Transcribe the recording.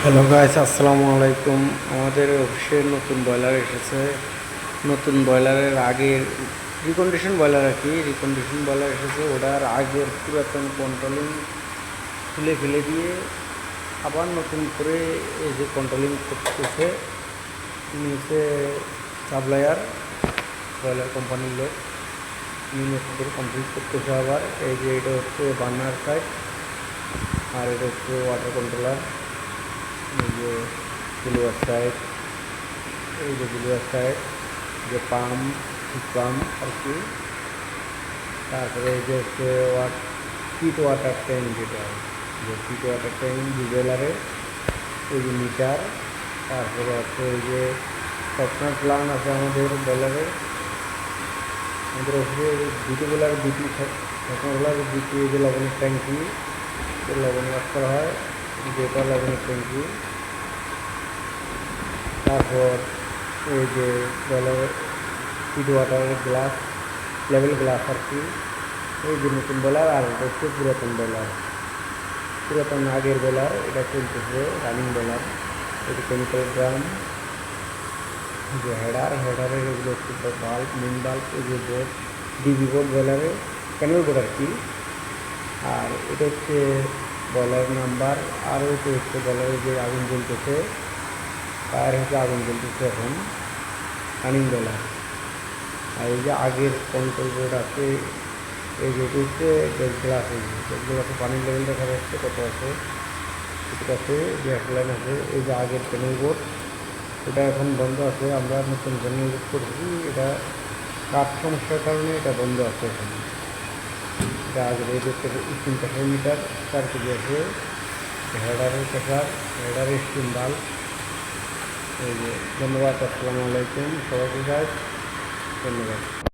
Hello guys, আসসালামু আলাইকুম। আমাদের অফিসে নতুন বয়লার এসেছে। নতুন বয়লারের আগের রিকন্ডিশন বয়লার আর কি, রিকন্ডিশন বয়লার এসেছে। ওটার আগের পুরাতন কন্ট্রোলিং খুলে ফেলে দিয়ে আবার নতুন করে এই যে কন্ট্রোলিং করতেছে নিচে সাপ্লায়ার বয়লার কোম্পানির লোক নতুন করে কমপ্লিট করতেছে। আবার এই যে এটা হচ্ছে বার্নার সাইড আর এটা হচ্ছে ওয়াটার কন্ট্রোলার। এই যে ব্লুয়ার সাইড, এই যে ব্লুয়ার সাইড যে পাম্প আর কি। তারপরে এই যে হচ্ছে হিট ওয়াটার ট্যাঙ্ক, যেটা যে হিট ওয়াটার ট্যাঙ্ক জুয়েলারে, এই যে মিটার। তারপরে আছে এই যে সফটওয়্যার প্ল্যান আছে আমাদের বয়লারে। আমাদের অফিসে দুটো বয়লার, দুটি সফটওয়্যার দুটি এই যে লবণের ট্যাঙ্কি, লবণ ওয়াশ করা হয়, যেটা লবণের ট্যাঙ্কি। তারপর এই যে বয়লারের হিট ওয়াটারের গ্লাস, লেভেল গ্লাস আর কি। এই যে নতুন বয়লার, আর এটা হচ্ছে পুরাতন আগের বয়লার। এটা চলতেছে রানিং বয়লার। এটা কেমিক্যাল ড্রাম, যে হেডারের এগুলো হচ্ছে বাল্ব, মেন বাল্ব, এই যে board, DB board বয়লারে, panel board আর কি। আর এটা হচ্ছে বয়লার নাম্বার। আর ওইটা হচ্ছে বয়লারে যে আগুন জ্বলতেছে, টায়ার হচ্ছে আগুন জ্বলতেছে এখন, রানিং বয়লার। আর এই যে আগের কন্ট্রোল বোর্ড আছে, এই যে হচ্ছে ডেড গ্লাস। এই যে ডেড গ্লাসে পানির লেভেল দেখা যাচ্ছে কত আছে, ঠিক আছে। যে লাইন আছে, এই যে আগের প্যানেল বোর্ড, ওটা এখন বন্ধ আছে। আমরা নতুন প্যানেল বোর্ড করছি, এটা কাঠ সমস্যার কারণে এটা বন্ধ আছে এখন। এটা আগের এই যে স্টিম প্রেশার মিটার 4 কেজি আছে, হেডারের প্রেশার, হেডারের স্টিম বাল্ব। এই যে ধন্যবাদ, আসসালামু আলাইকুম সবাইকে গাইস, ধন্যবাদ।